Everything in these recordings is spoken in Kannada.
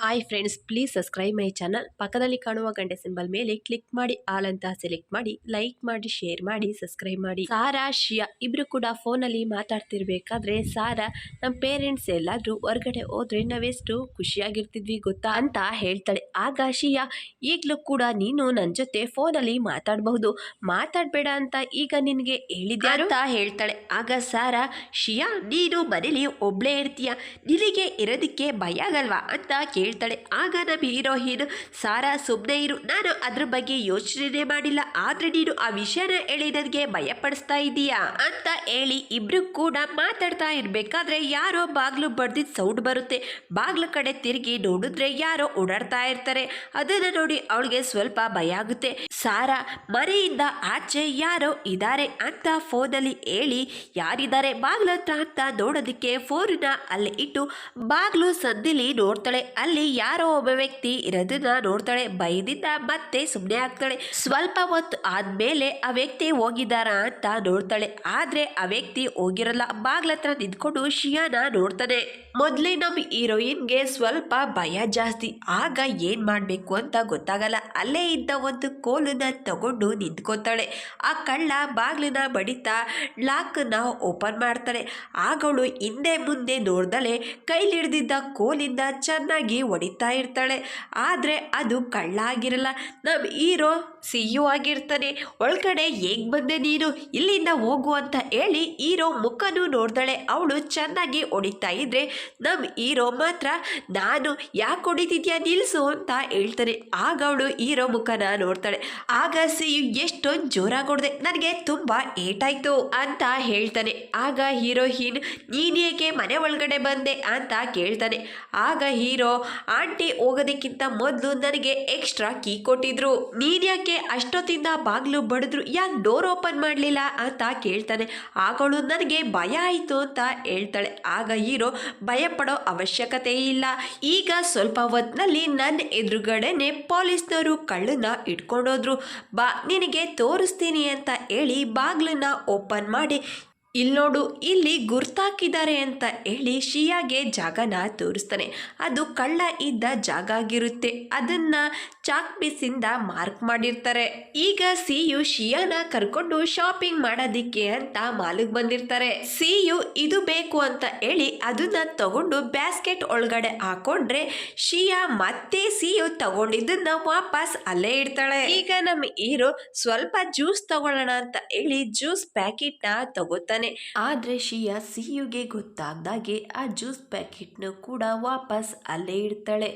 Hi friends, please subscribe my channel. ಪಕ್ಕದಲ್ಲಿ ಕಾಣುವ ಗಂಟೆ ಸಿಂಬಲ್ ಮೇಲೆ ಕ್ಲಿಕ್ ಮಾಡಿ ಆಲ್ ಅಂತ ಸೆಲೆಕ್ಟ್ ಮಾಡಿ, ಲೈಕ್ ಮಾಡಿ, ಶೇರ್ ಮಾಡಿ, ಸಬ್ಸ್ಕ್ರೈಬ್ ಮಾಡಿ. ಸಾರಾ ಶಿಯಾ ಇಬ್ರು ಕೂಡ ಫೋನಲ್ಲಿ ಮಾತಾಡ್ತಿರ್ಬೇಕಾದ್ರೆ ಸಾರಾ ನಮ್ಮ ಪೇರೆಂಟ್ಸ್ ಎಲ್ಲಾದ್ರೂ ಹೊರಗಡೆ ಹೋದ್ರೆ ನಾವೆಷ್ಟು ಖುಷಿಯಾಗಿರ್ತಿದ್ವಿ ಗೊತ್ತಾ ಅಂತ ಹೇಳ್ತಾಳೆ. ಆಗ ಶಿಯಾ, ಈಗಲೂ ಕೂಡ ನೀನು ನನ್ನ ಜೊತೆ ಫೋನಲ್ಲಿ ಮಾತಾಡಬಹುದು, ಮಾತಾಡಬೇಡ ಅಂತ ಈಗ ನಿನಗೆ ಹೇಳಿದ್ದೆ ಅಂತ ಹೇಳ್ತಾಳೆ. ಆಗ ಸಾರಾ, ಶಿಯಾ ನೀನು ಮನೇಲಿ ಒಬ್ಳೇ ಇರ್ತೀಯ, ನಿನಗೆ ಇರೋದಕ್ಕೆ ಭಯ ಆಗಲ್ವಾ ಅಂತ ಹೇಳ್ತಾಳೆ. ಆಗ ನಮ್ಮ ಹೀರೋಯಿನ್, ಸಾರಾ ಸುಮ್ಮನೆ ಇರು, ನಾನು ಅದ್ರ ಬಗ್ಗೆ ಯೋಚನೆ ಮಾಡಿಲ್ಲ, ಆದ್ರೆ ನೀನು ಆ ವಿಷಯನ ಹೇಳಿ ನನಗೆ ಭಯ ಪಡಿಸ್ತಾ ಇದೀಯಾ ಅಂತ ಹೇಳಿ ಇಬ್ರು ಕೂಡ ಮಾತಾಡ್ತಾ ಇರ್ಬೇಕಾದ್ರೆ ಯಾರೋ ಬಾಗ್ಲು ಬಡ್ದಿದ್ ಸೌಂಡ್ ಬರುತ್ತೆ. ಬಾಗ್ಲು ಕಡೆ ತಿರುಗಿ ನೋಡಿದ್ರೆ ಯಾರೋ ಓಡಾಡ್ತಾ ಇರ್ತಾರೆ. ಅದನ್ನ ನೋಡಿ ಅವಳಿಗೆ ಸ್ವಲ್ಪ ಭಯ ಆಗುತ್ತೆ. ಸಾರಾ ಮನೆಯಿಂದ ಆಚೆ ಯಾರೋ ಇದ್ದಾರೆ ಅಂತ ಫೋನಲ್ಲಿ ಹೇಳಿ ಯಾರಿದ್ದಾರೆ ಬಾಗ್ಲ ಹತ್ರ ಅಂತ ನೋಡೋದಕ್ಕೆ ಫೋನ್ನ ಅಲ್ಲಿ ಇಟ್ಟು ಬಾಗ್ಲು ಸಂದಿಲಿ ನೋಡ್ತಾಳೆ. ಅಲ್ಲಿ ಯಾರೋ ಒಬ್ಬ ವ್ಯಕ್ತಿ ಇರೋದನ್ನ ನೋಡ್ತಾಳೆ. ಭಯದಿಂದ ಮತ್ತೆ ಸುಮ್ಮನೆ ಆಗ್ತಾಳೆ. ಸ್ವಲ್ಪ ಹೊತ್ತು ಆದ್ಮೇಲೆ ಆ ವ್ಯಕ್ತಿ ಹೋಗಿದಾರ ಅಂತ ನೋಡ್ತಾಳೆ. ಆದ್ರೆ ಆ ವ್ಯಕ್ತಿ ಹೋಗಿರಲ್ಲ. ಬಾಗ್ಲತ್ರ ನಿಂತ್ಕೊಂಡು ಶಿಯಾನ ನೋಡ್ತಾನೆ. ಮೊದ್ಲೇ ನಮ್ಮ ಹೀರೋಯಿನ್ಗೆ ಸ್ವಲ್ಪ ಭಯ ಜಾಸ್ತಿ. ಆಗ ಏನ್ ಮಾಡ್ಬೇಕು ಅಂತ ಗೊತ್ತಾಗಲ್ಲ. ಅಲ್ಲೇ ಇದ್ದ ಒಂದು ಕೋಲನ್ನ ತಗೊಂಡು ನಿಂತ್ಕೋತಾಳೆ. ಆ ಕಳ್ಳ ಬಾಗ್ಲನ್ನ ಬಡಿತಾ ಲಾಕ್ನ ಓಪನ್ ಮಾಡ್ತಾಳೆ. ಆಗವಳು ಹಿಂದೆ ಮುಂದೆ ನೋಡ್ದಳೆ ಕೈಲಿಡ್ದಿದ್ದ ಕೋಲಿಂದ ಚೆನ್ನಾಗಿ ಹೊಡಿತಾ ಇರ್ತಾಳೆ. ಆದ್ರೆ ಅದು ಕಳ್ಳ ಆಗಿರಲ್ಲ, ನಮ್ಮ ಹೀರೋ ಸಿಯು ಆಗಿರ್ತಾನೆ. ಒಳಗಡೆ ಹೇಗ್ ಬಂದೆ ನೀನು, ಇಲ್ಲಿಂದ ಹೋಗು ಅಂತ ಹೇಳಿ ಹೀರೋ ಮುಖನು ನೋಡ್ತಾಳೆ. ಅವಳು ಚೆನ್ನಾಗಿ ಹೊಡಿತಾ ಇದ್ರೆ ನಮ್ಮ ಹೀರೋ ಮಾತ್ರ, ನಾನು ಯಾಕೆ ಹೊಡಿತಿದ್ಯಾ ನಿಲ್ಸು ಅಂತ ಹೇಳ್ತಾನೆ. ಆಗ ಅವಳು ಹೀರೋ ಮುಖನ ನೋಡ್ತಾಳೆ. ಆಗ ಸಿಯು ಎಷ್ಟೊಂದು ಜೋರಾಗಿ ಹೊಡೆದೆ, ನನಗೆ ತುಂಬಾ ಏಟಾಯ್ತು ಅಂತ ಹೇಳ್ತಾನೆ. ಆಗ ಹೀರೋಯಿನ್, ನೀನ್ ಏಕೆ ಮನೆ ಒಳಗಡೆ ಬಂದೆ ಅಂತ ಕೇಳ್ತಾನೆ. ಆಗ ಹೀರೋ, ಆಂಟಿ ಹೋಗೋದಕ್ಕಿಂತ ಮೊದಲು ನನಗೆ ಎಕ್ಸ್ಟ್ರಾ ಕೀ ಕೊಟ್ಟಿದ್ರು, ನೀನ್ ಯಾಕೆ ಅಷ್ಟೊತ್ತಿಂದ ಬಾಗ್ಲು ಬಡಿದ್ರು, ಯಾಕೆ ಡೋರ್ ಓಪನ್ ಮಾಡಲಿಲ್ಲ ಅಂತ ಕೇಳ್ತಾನೆ. ಆಗಳು ನನಗೆ ಭಯ ಆಯಿತು ಅಂತ ಹೇಳ್ತಾಳೆ. ಆಗ ಹೀರೋ, ಭಯ ಪಡೋ ಅವಶ್ಯಕತೆ ಇಲ್ಲ, ಈಗ ಸ್ವಲ್ಪ ಹೊತ್ತಿನಲ್ಲಿ ನನ್ನ ಎದುರುಗಡೆನೆ ಪೊಲೀಸ್ನವರು ಕಳ್ಳನ್ನ ಇಟ್ಕೊಂಡೋದ್ರು, ಬಾ ನಿನಗೆ ತೋರಿಸ್ತೀನಿ ಅಂತ ಹೇಳಿ ಬಾಗ್ಲನ್ನ ಓಪನ್ ಮಾಡಿ, ಇಲ್ಲಿ ನೋಡು ಇಲ್ಲಿ ಗುರ್ತಾಕಿದ್ದಾರೆ ಅಂತ ಹೇಳಿ ಶಿಯಾಗೆ ಜಾಗನ ತೋರಿಸ್ತಾನೆ. ಅದು ಕಳ್ಳ ಇದ್ದ ಜಾಗ ಆಗಿರುತ್ತೆ. ಅದನ್ನ ಚಾಕ್ ಪೀಸಿಂದ ಮಾರ್ಕ್ ಮಾಡಿರ್ತಾರೆ. ಈಗ ಸಿಯು ಶಿಯಾನ ಕರ್ಕೊಂಡು ಶಾಪಿಂಗ್ ಮಾಡೋದಿಕ್ಕೆ ಅಂತ ಮಾಲಿಗೆ ಬಂದಿರ್ತಾರೆ. ಸಿಯು ಇದು ಬೇಕು ಅಂತ ಹೇಳಿ ಅದನ್ನ ತಗೊಂಡು ಬ್ಯಾಸ್ಕೆಟ್ ಒಳಗಡೆ ಹಾಕೊಂಡ್ರೆ ಶಿಯಾ ಮತ್ತೆ ಸಿಯು ತಗೊಂಡಿದ್ದನ್ನ ವಾಪಸ್ ಅಲ್ಲೇ ಇಡ್ತಾಳೆ. ಈಗ ನಮ್ಮ ಹೀರೋ ಸ್ವಲ್ಪ ಜ್ಯೂಸ್ ತಗೊಳ್ಳೋಣ ಅಂತ ಹೇಳಿ ಜ್ಯೂಸ್ ಪ್ಯಾಕೆಟ್ ನ ತಗೋತಾನೆ. ಆದ್ರೆ ಶಿಯಾ ಸಿಯುಗೆ ಗೊತ್ತಾಗ್ದಾಗೆ ಆ ಜ್ಯೂಸ್ ಪ್ಯಾಕೆಟ್ನು ಕೂಡ ವಾಪಸ್ ಅಲ್ಲೇ ಇಡ್ತಾಳೆ.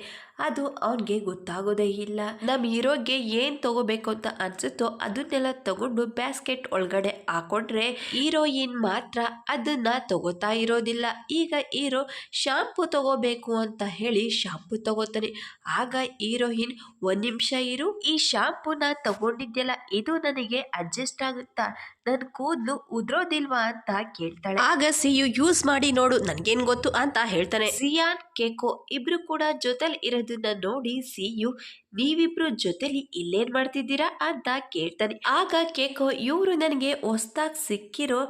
ಅದು ಅವನಿಗೆ ಗೊತ್ತಾಗೋದೇ ಇಲ್ಲ. ನಮ್ಮ ಹೀರೋಗೆ ಏನ್ ತಗೋಬೇಕು ಅಂತ ಅನ್ಸುತ್ತೋ ಅದನ್ನೆಲ್ಲ ತಗೊಂಡು ಬ್ಯಾಸ್ಕೆಟ್ ಒಳಗಡೆ ಹಾಕೊಂಡ್ರೆ ಹೀರೋಯಿನ್ ಮಾತ್ರ ಅದನ್ನ ತಗೋತಾ ಇರೋದಿಲ್ಲ. ಈಗ ಹೀರೋ ಶಾಂಪು ತಗೋಬೇಕು ಅಂತ ಹೇಳಿ ಶಾಂಪು ತಗೋತಾನೆ. ಆಗ ಹೀರೋಯಿನ್, ಒಂದ್ ನಿಮಿಷ ಇರು, ಈ ಶಾಂಪೂನ ತಗೊಂಡಿದ್ಯಲ್ಲ ಇದು ನನಗೆ ಅಡ್ಜಸ್ಟ್ ಆಗುತ್ತಾ, ನನ್ ಕೂದಲು ಉದ್ರೋದಿಲ್ವಾ ಅಂತ ಕೇಳ್ತಾಳೆ. ಆಗ ಸಿಯು, ಯೂಸ್ ಮಾಡಿ ನೋಡು, ನನ್ಗೇನ್ ಗೊತ್ತು ಅಂತ ಹೇಳ್ತಾನೆ. ಸಿಯಾನ್ ಕೇಕೋ ಇಬ್ರು ಕೂಡ ಜೊತೆಲಿ ಇರೋದನ್ನ ನೋಡಿ ಸಿಯು, ನೀವಿಬ್ರು ಜೊತೆಲಿ ಇಲ್ಲೇನ್ ಮಾಡ್ತಿದ್ದೀರಾ ಅಂತ ಕೇಳ್ತಾನೆ. ಆಗ ಕೇಕೋ, ಇವ್ರು ನನಗೆ ಹೊಸ್ದಾಗ್ ಸಿಕ್ಕಿರೋ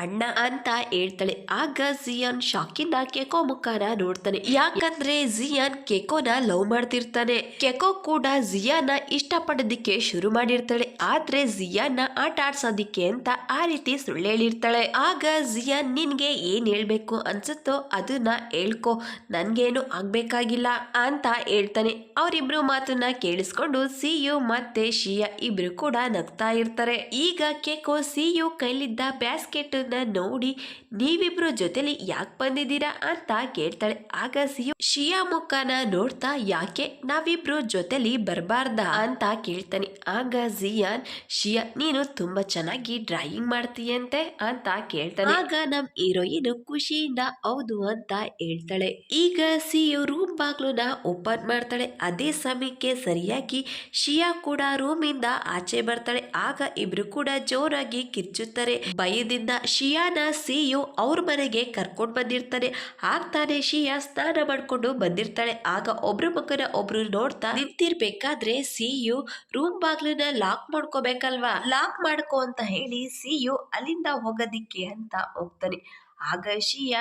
ಅಣ್ಣ ಅಂತ ಹೇಳ್ತಾಳೆ. ಆಗ ಜಿಯಾನ್ ಶಾಕಿಂದ ಕೇಕೋ ಮುಖಾನ ನೋಡ್ತಾನೆ. ಯಾಕಂದ್ರೆ ಜಿಯಾನ್ ಕೇಕೋನ ಲವ್ ಮಾಡ್ತಿರ್ತಾನೆ. ಕೇಕೋ ಕೂಡ ಜಿಯಾನ ಇಷ್ಟಪಡೋದಿಕ್ಕೆ ಶುರು ಮಾಡಿರ್ತಾಳೆ. ಆದ್ರೆ ಜಿಯಾನ್ನ ಆಟ ಆಡ್ಸೋದಿಕ್ಕೆ ಅಂತ ಆ ರೀತಿ ಸುಳ್ಳು ಹೇಳಿರ್ತಾಳೆ. ಆಗ ಜಿಯಾನ್, ನಿನ್ಗೆ ಏನ್ ಹೇಳ್ಬೇಕು ಅನ್ಸುತ್ತೋ ಅದನ್ನ ಹೇಳ್ಕೊ, ನನ್ಗೇನು ಆಗ್ಬೇಕಾಗಿಲ್ಲ ಅಂತ ಹೇಳ್ತಾನೆ. ಅವರಿಬ್ರು ಮಾತನ್ನ ಕೇಳಿಸ್ಕೊಂಡು ಸಿಯು ಮತ್ತೆ ಶಿಯಾ ಇಬ್ರು ಕೂಡ ನಗ್ತಾ ಇರ್ತಾರೆ. ಈಗ ಕೇಕೋ ಸಿಯು ಕೈಲಿದ್ದ ಬ್ಯಾಸ್ಕೆಟ್ ನೋಡಿ, ನೀವಿಬ್ರು ಜೊತೆಲಿ ಯಾಕೆ ಬಂದಿದ್ದೀರಾ ಅಂತ ಕೇಳ್ತಾಳೆ. ಆಗ ಸಿಯು ಶಿಯಾ ಮುಖನ ನೋಡ್ತಾ, ಯಾಕೆ ನಾವಿಬ್ರು ಜೊತೆಲಿ ಬರಬಾರ್ದ ಅಂತ ಕೇಳ್ತಾನೆ. ಆಗ ಜಿಯಾನ್, ಶಿಯಾ ನೀನು ತುಂಬಾ ಚೆನ್ನಾಗಿ ಡ್ರಾಯಿಂಗ್ ಮಾಡ್ತೀಯಂತೆ ಅಂತ ಕೇಳ್ತಾನೆ. ಆಗ ನಮ್ ಹೀರೋಯಿನ್ ಖುಷಿಯಿಂದ ಹೌದು ಅಂತ ಹೇಳ್ತಾಳೆ. ಈಗ ಸಿಯು ರೂಮ್ ಬಾಗ್ಲುನ ಓಪನ್ ಮಾಡ್ತಾಳೆ. ಅದೇ ಸಮಯಕ್ಕೆ ಸರಿಯಾಗಿ ಶಿಯಾ ಕೂಡ ರೂಮಿಂದ ಆಚೆ ಬರ್ತಾಳೆ. ಆಗ ಇಬ್ರು ಕೂಡ ಜೋರಾಗಿ ಕಿರ್ಚುತ್ತಾರೆ. ಭಯದಿಂದ ಶಿಯಾನ ಸಿಯು ಅವ್ರ ಮನೆಗೆ ಕರ್ಕೊಂಡ್ ಬಂದಿರ್ತಾನೆ. ಆಗ್ತಾನೆ ಶಿಯಾ ಸ್ನಾನ ಮಾಡ್ಕೊಂಡು ಬಂದಿರ್ತಾಳೆ. ಆಗ ಒಬ್ರು ಮಗನ ಒಬ್ರು ನೋಡ್ತಾ ನಿಂತಿರ್ಬೇಕಾದ್ರೆ ಸಿಯು ರೂಮ್ ಬಾಗ್ಲನ್ನ ಲಾಕ್ ಮಾಡ್ಕೋಬೇಕಲ್ವಾ, ಲಾಕ್ ಮಾಡ್ಕೋ ಅಂತ ಹೇಳಿ ಸಿಯು ಅಲ್ಲಿಂದ ಹೋಗೋದಿಕ್ಕೆ ಅಂತ ಹೋಗ್ತಾನೆ. ಆಗ ಶಿಯಾ,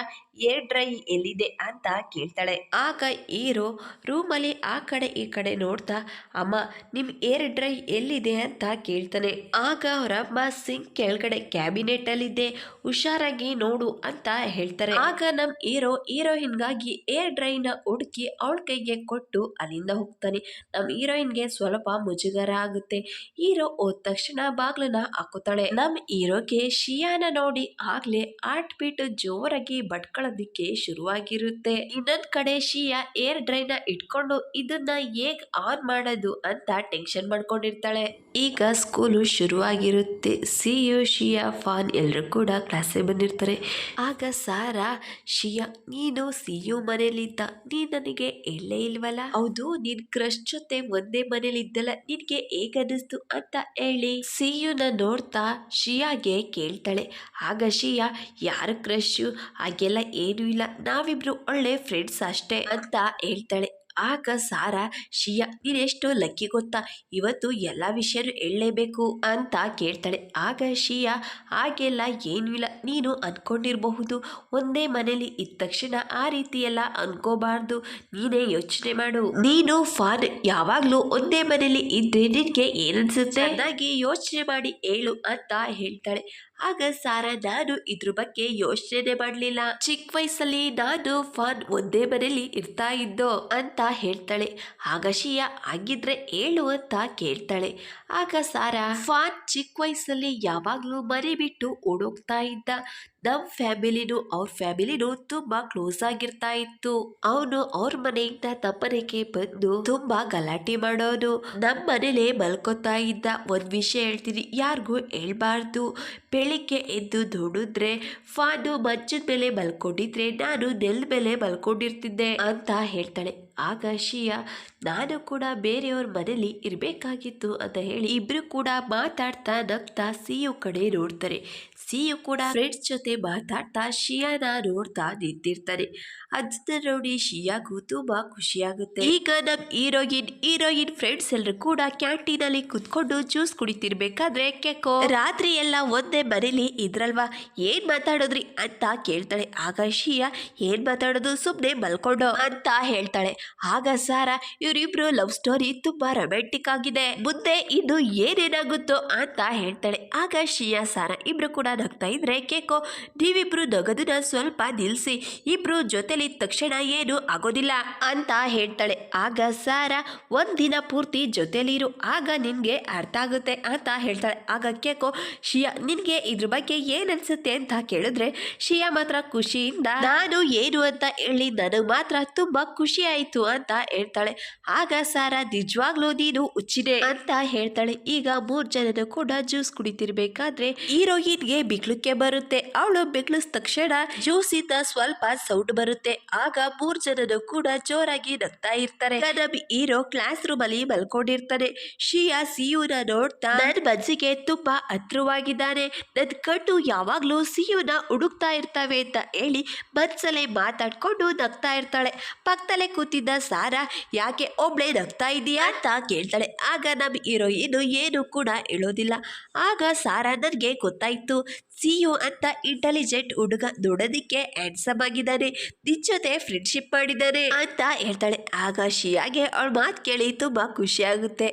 ಏರ್ ಡ್ರೈ ಎಲ್ಲಿದೆ ಅಂತ ಕೇಳ್ತಾಳೆ. ಆಗ ಹೀರೋ ರೂಮಲ್ಲಿ ಆ ಕಡೆ ಈ ಕಡೆ ನೋಡ್ತಾ, ಅಮ್ಮ ನಿಮ್ ಏರ್ ಡ್ರೈ ಎಲ್ಲಿದೆ ಅಂತ ಕೇಳ್ತಾನೆ. ಆಗ ಅವರಮ್ಮ ಸಿಂಕ್ ಕೆಳಗಡೆ ಕ್ಯಾಬಿನೆಟ್ ಅಲ್ಲಿದೆ, ಹುಷಾರಾಗಿ ನೋಡು ಅಂತ ಹೇಳ್ತಾರೆ. ಆಗ ನಮ್ ಹೀರೋಯಿನ್ಗಾಗಿ ಏರ್ ಡ್ರೈನ ಹುಡುಕಿ ಅವಳ ಕೈಗೆ ಕೊಟ್ಟು ಅಲ್ಲಿಂದ ಹೋಗ್ತಾನೆ. ನಮ್ ಹೀರೋಯಿನ್ಗೆ ಸ್ವಲ್ಪ ಮುಜುಗರ ಆಗುತ್ತೆ. ಹೀರೋ ಹೋದ ತಕ್ಷಣ ಬಾಗ್ಲನ್ನ ಹಾಕೋತಾಳೆ. ನಮ್ ಹೀರೋಗೆ ಶಿಯಾನ ನೋಡಿ ಆಗ್ಲೇ ಹಾರ್ಟ್ ಬೀಟ್ ಜೋರಾಗಿ ಬಡ್ಕೊಳ್ಳೋದಿಕ್ಕೆ ಶುರುವಾಗಿರುತ್ತೆ. ಇನ್ನೊಂದ್ ಕಡೆ ಶಿಯಾ ಏರ್ ಡ್ರೈನ ಇಟ್ಕೊಂಡು ಇದನ್ನ ಹೇಗ್ ಆನ್ ಮಾಡೋದು ಅಂತ ಟೆನ್ಷನ್ ಮಾಡ್ಕೊಂಡಿರ್ತಾಳೆ. ಈಗ ಸ್ಕೂಲು ಶುರುವಾಗಿರುತ್ತೆ. ಸಿಯು ಶಿಯಾ ಫಾನ್ ಎಲ್ಲರೂ ಕೂಡ ಕ್ಲಾಸಿಗೆ ಬಂದಿರ್ತಾರೆ. ಆಗ ಸಾರಾ, ಶಿಯಾ ನೀನು ಸಿಯು ಮನೇಲಿದ್ದ, ನೀನ್ ನನಗೆ ಹೇಳಲೇ ಇಲ್ವಲ್ಲ, ಹೌದು ನಿನ್ ಕ್ರಶ್ ಜೊತೆ ಒಂದೇ ಮನೇಲಿ ಇದ್ದಲ್ಲ, ನಿನ್ಗೆ ಹೇಗನ್ನಿಸ್ತು ಅಂತ ಹೇಳಿ ಸಿಯುನ ನೋಡ್ತಾ ಶಿಯಾಗೆ ಕೇಳ್ತಾಳೆ. ಆಗ ಶಿಯಾ, ಯಾರ ಕ್ರಶು ಹಾಗೆಲ್ಲ ಏನೂ ಇಲ್ಲ, ನಾವಿಬ್ರು ಒಳ್ಳೆ ಫ್ರೆಂಡ್ಸ್ ಅಷ್ಟೇ ಅಂತ ಹೇಳ್ತಾಳೆ. ಆಗ ಸಾರಾ, ಶಿಯಾ ನೀನೆಷ್ಟು ಲಕ್ಕಿ ಗೊತ್ತಾ, ಇವತ್ತು ಎಲ್ಲ ವಿಷಯನೂ ಹೇಳಲೇಬೇಕು ಅಂತ ಕೇಳ್ತಾಳೆ. ಆಗ ಶಿಯಾ, ಹಾಗೆಲ್ಲ ಏನೂ ಇಲ್ಲ, ನೀನು ಅನ್ಕೊಂಡಿರಬಹುದು, ಒಂದೇ ಮನೇಲಿ ಇದ್ದ ತಕ್ಷಣ ಆ ರೀತಿ ಎಲ್ಲ ಅನ್ಕೋಬಾರ್ದು, ನೀನೇ ಯೋಚನೆ ಮಾಡು, ನೀನು ಫಾನ್ ಯಾವಾಗ್ಲೂ ಒಂದೇ ಮನೇಲಿ ಇದ್ರೆ ನಿನ್ಗೆ ಏನನ್ಸುತ್ತೆ, ಚೆನ್ನಾಗಿ ಯೋಚನೆ ಮಾಡಿ ಹೇಳು ಅಂತ ಹೇಳ್ತಾಳೆ. ಆಗ ಸಾರಾ, ನಾನು ಇದ್ರ ಬಗ್ಗೆ ಯೋಚನೆ ಮಾಡಲಿಲ್ಲ, ಚಿಕ್ಕ ವಯಸ್ಸಲ್ಲಿ ನಾನು ಫಾನ್ ಒಂದೇ ಮನೇಲಿ ಇರ್ತಾ ಇದ್ದೋ ಅಂತ ಹೇಳ್ತಾಳೆ. ಆಗ ಶಿಯಾ, ಹಾಗಿದ್ರೆ ಹೇಳು ಅಂತ ಕೇಳ್ತಾಳೆ. ಆಗ ಸಾರಾ, ಫಾನ್ ಚಿಕ್ಕ ವಯಸ್ಸಲ್ಲಿ ಯಾವಾಗ್ಲೂ ಮನೆ ಬಿಟ್ಟು ಓಡೋಗ್ತಾ ಇದ್ದ, ನಮ್ ಫ್ಯಾಮಿಲಿನೂ ಅವ್ರ ಫ್ಯಾಮಿಲಿನೂ ತುಂಬಾ ಕ್ಲೋಸ್ ಆಗಿರ್ತಾ ಇತ್ತು. ಅವನು ಅವ್ರ ಮನೆಯಿಂದ ತಪ್ಪನೆಗೆ ಬಂದು ತುಂಬಾ ಗಲಾಟೆ ಮಾಡೋನು, ನಮ್ ಮನೇಲೆ ಮಲ್ಕೋತಾ ಇದ್ದ. ಒಂದ್ ವಿಷಯ ಹೇಳ್ತೀನಿ, ಯಾರಿಗೂ ಹೇಳ್ಬಾರ್ದು, ಬೆಳಿಗ್ಗೆ ಎದ್ದು ನೋಡಿದ್ರೆ ಫಾನು ಮಂಚದ ಮೇಲೆ ಮಲ್ಕೊಂಡಿದ್ರೆ ನಾನು ನೆಲ ಮೇಲೆ ಮಲ್ಕೊಂಡಿರ್ತಿದ್ದೆ ಅಂತ ಹೇಳ್ತಾಳೆ. ಆಗ ಶಿಯಾ, ನಾನು ಕೂಡ ಬೇರೆಯವ್ರ ಮನೇಲಿ ಇರಬೇಕಾಗಿತ್ತು ಅಂತ ಹೇಳಿ ಇಬ್ರು ಕೂಡ ಮಾತಾಡ್ತಾ ನಗ್ತಾ ಸಿಯು ಕಡೆ ನೋಡ್ತಾರೆ. ಸಿಯು ಕೂಡ ಫ್ರೆಂಡ್ಸ್ ಜೊತೆ ಮಾತಾಡ್ತಾ ಶಿಯಾನ ನೋಡ್ತಾ ನಿಂತಿರ್ತಾನೆ. ಅದನ್ನ ನೋಡಿ ಶಿಯಾಗೂ ತುಂಬಾ ಖುಷಿಯಾಗುತ್ತೆ. ಈಗ ನಮ್ ಹೀರೋಯಿನ್ ಫ್ರೆಂಡ್ಸ್ ಎಲ್ಲರೂ ಕೂಡ ಕ್ಯಾಂಟೀನ್ ಅಲ್ಲಿ ಕುತ್ಕೊಂಡು ಜ್ಯೂಸ್ ಕುಡಿತಿರ್ಬೇಕಾದ್ರೆ ಕೆಕೋ, ರಾತ್ರಿ ಎಲ್ಲ ಒಂದೇ ಮನೇಲಿ ಇದ್ರಲ್ವಾ, ಏನ್ ಮಾತಾಡೋದ್ರಿ ಅಂತ ಕೇಳ್ತಾಳೆ. ಆಗ ಶಿಯಾ, ಏನ್ ಮಾತಾಡೋದು, ಸುಮ್ನೆ ಮಲ್ಕೊಂಡು ಅಂತ ಹೇಳ್ತಾಳೆ. ಆಗ ಸಾರಾ, ಇವರಿಬ್ರು ಲವ್ ಸ್ಟೋರಿ ತುಂಬಾ ರೊಮ್ಯಾಂಟಿಕ್ ಆಗಿದೆ, ಮುಂದೆ ಇದು ಏನೇನಾಗುತ್ತೋ ಅಂತ ಹೇಳ್ತಾಳೆ. ಆಗ ಶಿಯಾ ಸಾರಾ ಇಬ್ರು ಕೂಡ ನಗ್ತಾ ಇದ್ರೆ ಕೇಕೋ, ನೀವಿಬ್ರು ನಗೋದನ್ನ ಸ್ವಲ್ಪ ನಿಲ್ಸಿ, ಇಬ್ರು ಜೊತೆಲಿ ತಕ್ಷಣ ಏನು ಆಗೋದಿಲ್ಲ ಅಂತ ಹೇಳ್ತಾಳೆ. ಆಗ ಸಾರಾ, ಒಂದಿನ ಪೂರ್ತಿ ಜೊತೆಲಿರು, ಆಗ ನಿನ್ಗೆ ಅರ್ಥ ಆಗುತ್ತೆ ಅಂತ ಹೇಳ್ತಾಳೆ. ಆಗ ಕೇಕೋ, ಶಿಯಾ ನಿನ್ಗೆ ಇದ್ರ ಬಗ್ಗೆ ಏನ್ ಅನ್ಸುತ್ತೆ ಅಂತ ಕೇಳಿದ್ರೆ ಶಿಯಾ ಮಾತ್ರ ಖುಷಿಯಿಂದ, ನಾನು ಏನು ಅಂತ ಹೇಳಿ ನನಗೆ ಮಾತ್ರ ತುಂಬಾ ಖುಷಿ ಆಯ್ತು ಅಂತ ಹೇಳ್ತಾಳೆ. ಆಗ ಸಾರಾ, ನಿಜವಾಗ್ಲೂ ನೀನು ಹುಚ್ಚಿದೆ ಅಂತ ಹೇಳ್ತಾಳೆ. ಈಗ 3 ಜನನು ಕೂಡ ಜ್ಯೂಸ್ ಕುಡಿತಿರ್ಬೇಕಾದ್ರೆ ಹೀರೋಯಿನ್ಗೆ ಬಿಗ್ಲಕ್ಕೆ ಬರುತ್ತೆ. ಅವಳು ಬಿಗ್ಲಿಸ್ ತಕ್ಷಣ ಜ್ಯೂಸ್ ಇಂದ ಸ್ವಲ್ಪ ಸೌಂಡ್ ಬರುತ್ತೆ. ಆಗ 3 ಜನನು ಕೂಡ ಜೋರಾಗಿ ನಗ್ತಾ ಇರ್ತಾರೆ. ನಮ್ ಹೀರೋ ಕ್ಲಾಸ್ ರೂಮ್ ಅಲ್ಲಿ ಮಲ್ಕೊಂಡಿರ್ತಾನೆ. ಶಿಯಾ ಸಿಯುನ ನೋಡ್ತಾ, ನನ್ ಮನ್ಸಿಗೆ ತುಂಬಾ ಹತ್ರವಾಗಿದ್ದಾನೆ, ನನ್ ಕಣ್ಣು ಯಾವಾಗ್ಲೂ ಸಿಯುನ ಹುಡುಕ್ತಾ ಇರ್ತವೆ ಅಂತ ಹೇಳಿ ಮನ್ಸಲ್ಲೇ ಮಾತಾಡ್ಕೊಂಡು ನಗ್ತಾ ಇರ್ತಾಳೆ. ಪಕ್ಕದಲ್ಲೇ ಕೂತಿದ್ದ ಸಾರಾ, ಯಾಕೆ ಒಬ್ಳೆ ನಗ್ತಾ ಇದೀಯಾ ಅಂತ ಕೇಳ್ತಾಳೆ. ಆಗ ನಮ್ ಹೀರೋಯಿನ್ ಏನು ಕೂಡ ಹೇಳೋದಿಲ್ಲ. ಆಗ ಸಾರಾ, ನನ್ಗೆ ಗೊತ್ತಾಯ್ತು, ಸಿಯು ಅಂತ ಇಂಟೆಲಿಜೆಂಟ್ ಹುಡುಗ, ನೋಡೋದಿಕ್ಕೆ ಹ್ಯಾಂಡ್ಸಮ್ ಆಗಿದ್ದಾನೆ, ನಿನ್ ಜೊತೆ ಫ್ರೆಂಡ್ಶಿಪ್ ಮಾಡಿದ್ದಾನೆ ಅಂತ ಹೇಳ್ತಾಳೆ. ಆಗ ಶಿಯಾಗೆ ಅವಳ ಮಾತು ಕೇಳಿ ತುಂಬಾ ಖುಷಿ ಆಗುತ್ತೆ.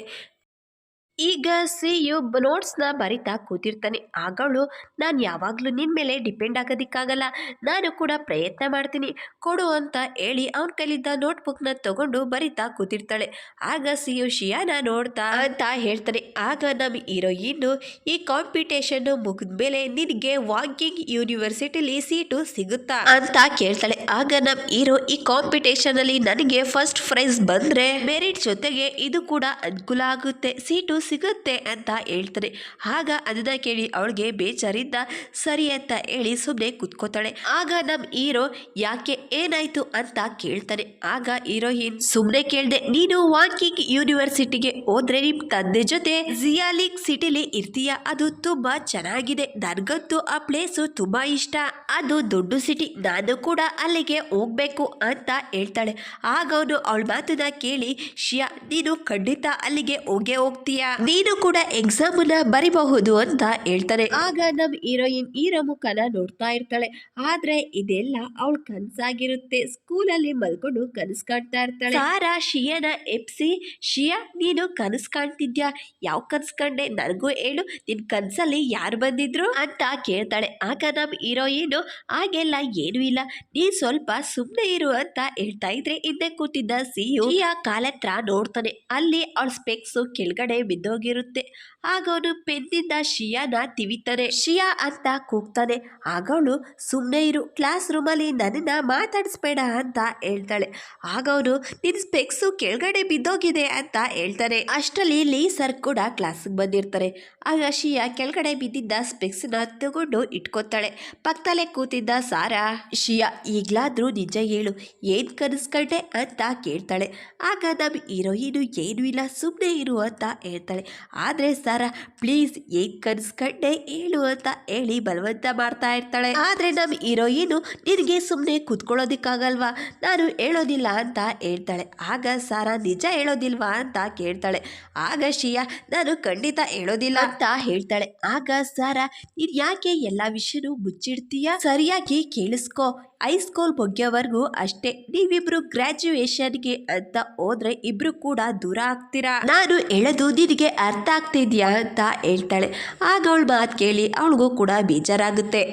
ಈಗ ಸಿಯು ನೋಟ್ಸ್ನ ಬರಿತಾ ಕೂತಿರ್ತಾನೆ. ಆಗಳು, ನಾನು ಯಾವಾಗಲೂ ನಿನ್ನ ಮೇಲೆ ಡಿಪೆಂಡ್ ಆಗೋದಿಕ್ಕಾಗಲ್ಲ, ನಾನು ಕೂಡ ಪ್ರಯತ್ನ ಮಾಡ್ತೀನಿ, ಕೊಡು ಅಂತ ಹೇಳಿ ಅವನ ಕೈಲಿದ್ದ ನೋಟ್ಬುಕ್ನ ತಗೊಂಡು ಬರಿತಾ ಕೂತಿರ್ತಾಳೆ. ಆಗ ಸಿಯು ಶಿಯಾನ ನೋಡ್ತಾ ಅಂತ ಹೇಳ್ತಾನೆ. ಆಗ ನಮ್ಮ ಹೀರೋಯಿನ್ನು, ಈ ಕಾಂಪಿಟೇಷನ್ ಮುಗಿದ್ಮೇಲೆ ನಿನಗೆ ವಾಕಿಂಗ್ ಯೂನಿವರ್ಸಿಟಿಲಿ ಸೀಟು ಸಿಗುತ್ತಾ ಅಂತ ಕೇಳ್ತಾಳೆ. ಆಗ ನಮ್ಮ ಹೀರೋ, ಈ ಕಾಂಪಿಟೇಷನ್ ಅಲ್ಲಿ ನನಗೆ ಫಸ್ಟ್ ಪ್ರೈಸ್ ಬಂದ್ರೆ ಮೆರಿಟ್ ಜೊತೆಗೆ ಇದು ಕೂಡ ಅನುಕೂಲ ಆಗುತ್ತೆ, ಸೀಟು ಸಿಗುತ್ತೆ ಅಂತ ಹೇಳ್ತಾನೆ. ಆಗ ಅದನ್ನ ಕೇಳಿ ಅವಳಿಗೆ ಬೇಜಾರಿಂದ ಸರಿ ಅಂತ ಹೇಳಿ ಸುಮ್ಮನೆ ಕುತ್ಕೋತಾಳೆ. ಆಗ ನಮ್ ಹೀರೋ, ಯಾಕೆ ಏನಾಯ್ತು ಅಂತ ಕೇಳ್ತಾನೆ. ಆಗ ಹೀರೋಯಿನ್, ಸುಮ್ಮನೆ ಕೇಳ್ದೆ, ನೀನು ವಾಕಿಂಗ್ ಯೂನಿವರ್ಸಿಟಿಗೆ ಹೋದ್ರೆ ನಿಮ್ ತಂದೆ ಜೊತೆ ಜಿಯಾಲಿಕ್ ಸಿಟಿಲಿ ಇರ್ತೀಯ, ಅದು ತುಂಬಾ ಚೆನ್ನಾಗಿದೆ, ನನ್ಗಂತೂ ಆ ಪ್ಲೇಸು ತುಂಬಾ ಇಷ್ಟ, ಅದು ದೊಡ್ಡ ಸಿಟಿ, ನಾನು ಕೂಡ ಅಲ್ಲಿಗೆ ಹೋಗ್ಬೇಕು ಅಂತ ಹೇಳ್ತಾಳೆ. ಆಗ ಅವನು ಅವಳ ಮಾತನ್ನ ಕೇಳಿ, ಶಿಯಾ ನೀನು ಖಂಡಿತ ಅಲ್ಲಿಗೆ ಹೋಗೇ ಹೋಗ್ತೀಯಾ ನೀನು ಕೂಡ ಎಕ್ಸಾಮ್ ನ ಬರಿಬಹುದು ಅಂತ ಹೇಳ್ತಾನೆ. ಆಗ ನಮ್ ಹೀರೋಯಿನ್ ಹೀರೋ ಮುಖನ ನೋಡ್ತಾ ಇರ್ತಾಳೆ. ಆದ್ರೆ ಇದೆಲ್ಲ ಅವಳ ಕನ್ಸಾಗಿರುತ್ತೆ. ಸ್ಕೂಲಲ್ಲಿ ಮಲ್ಕೊಂಡು ಕನಸು ಕಾಣ್ತಾ ಇರ್ತಾಳೆ. ಸಾರಾ ಶಿಯಾನ ಎಪ್ಸಿ, ಶಿಯಾ ನೀನು ಕನಸು ಕಾಣ್ತಿದ್ಯಾ? ಯಾವ ಕನಸು ಕಂಡೆ ನನಗೂ ಹೇಳು, ನಿನ್ ಕನ್ಸಲ್ಲಿ ಯಾರು ಬಂದಿದ್ರು ಅಂತ ಕೇಳ್ತಾಳೆ. ಆಗ ನಮ್ ಹೀರೋಯಿನ್ ಹಾಗೆಲ್ಲ ಏನು ಇಲ್ಲ, ನೀ ಸ್ವಲ್ಪ ಸುಮ್ಮನೆ ಇರು ಅಂತ ಹೇಳ್ತಾ ಇದ್ರೆ ಹಿಂದೆ ಕೂತಿದ್ದ ಶಿಯಾ ಕಾಲತ್ರ ನೋಡ್ತಾನೆ. ಅಲ್ಲಿ ಅವಳ ಸ್ಪೆಕ್ಸ್ ಕೆಳಗಡೆ ಬಿದ್ದೋಗಿರುತ್ತೆ. ಆಗ ಅವನು ಪೆನ್ನಿಂದ ಶಿಯಾನ ತಿವಿತಾನೆ. ಶಿಯಾ ಅಂತ ಕೂಗ್ತಾನೆ. ಆಗ ಅವಳು ಸುಮ್ಮನೆ ಇರು, ಕ್ಲಾಸ್ ರೂಮಲ್ಲಿ ನನ್ನನ್ನ ಮಾತಾಡಿಸ್ಬೇಡ ಅಂತ ಹೇಳ್ತಾಳೆ. ಆಗ ಅವನು ನಿನ್ ಸ್ಪೆಕ್ಸು ಕೆಳಗಡೆ ಬಿದ್ದೋಗಿದೆ ಅಂತ ಹೇಳ್ತಾನೆ. ಅಷ್ಟರಲ್ಲಿ ಲೀ ಸರ್ ಕೂಡ ಕ್ಲಾಸ್ಗೆ ಬಂದಿರ್ತಾರೆ. ಆಗ ಶಿಯಾ ಕೆಳಗಡೆ ಬಿದ್ದಿದ್ದ ಸ್ಪೆಕ್ಸ್ನ ತಗೊಂಡು ಇಟ್ಕೋತಾಳೆ. ಪಕ್ಕದಲ್ಲೇ ಕೂತಿದ್ದ ಸಾರಾ, ಶಿಯಾ ಈಗ್ಲಾದ್ರೂ ನಿಜ ಹೇಳು, ಏನ್ ಕನಸ್ಕಂಡೆ ಅಂತ ಕೇಳ್ತಾಳೆ. ಆಗ ನಮ್ಮ ಹೀರೋಯಿನು ಏನೂ ಇಲ್ಲ ಸುಮ್ಮನೆ ಇರು ಅಂತ ಹೇಳ್ತಾಳೆ. ಆದರೆ ಸಾರಾ ಪ್ಲೀಸ್ ಏನ್ ಕನಸ್ಕಂಡೆ ಹೇಳು ಅಂತ ಹೇಳಿ ಬಲವಂತ ಮಾಡ್ತಾ ಇರ್ತಾಳೆ. ಆದರೆ ನಮ್ಮ ಹೀರೋಯಿನು ನಿನಗೆ ಸುಮ್ಮನೆ ಕೂತ್ಕೊಳ್ಳೋದಿಕ್ಕಾಗಲ್ವಾ, ನಾನು ಹೇಳೋದಿಲ್ಲ ಅಂತ ಹೇಳ್ತಾಳೆ. ಆಗ ಸಾರಾ ನಿಜ ಹೇಳೋದಿಲ್ವಾ ಅಂತ ಕೇಳ್ತಾಳೆ. ಆಗ ಶಿಯಾ ನಾನು ಖಂಡಿತ ಹೇಳೋದಿಲ್ಲ ಅಂತ ಹೇಳ್ತಾಳೆ. ಆಗ ಸಾರಾ ನೀನ್ ಯಾಕೆ ಎಲ್ಲ ವಿಷಯನೂ ಮುಚ್ಚಿಡ್ತೀಯ, ಸರಿಯಾಗಿ ಕೇಳಿಸ್ಕೊ, ಹೈಸ್ಕೂಲ್ ಮುಗಿಯೋವರೆಗೂ ಅಷ್ಟೇ, ನೀವಿಬ್ರು ಗ್ರಾಜ್ಯುಯೇಷನ್ಗೆ ಅಂತ ಹೋದ್ರೆ ಇಬ್ರು ಕೂಡ ದೂರ ಆಗ್ತೀರಾ, ನಾನು ಹೇಳೋದು ನಿನಗೆ ಅರ್ಥ ಆಗ್ತಿದ್ಯಾ ಅಂತ ಹೇಳ್ತಾಳೆ. ಆಗ ಅವಳ ಮಾತು ಕೇಳಿ ಅವಳಿಗೂ ಕೂಡ ಬೇಜಾರಾಗುತ್ತೆ.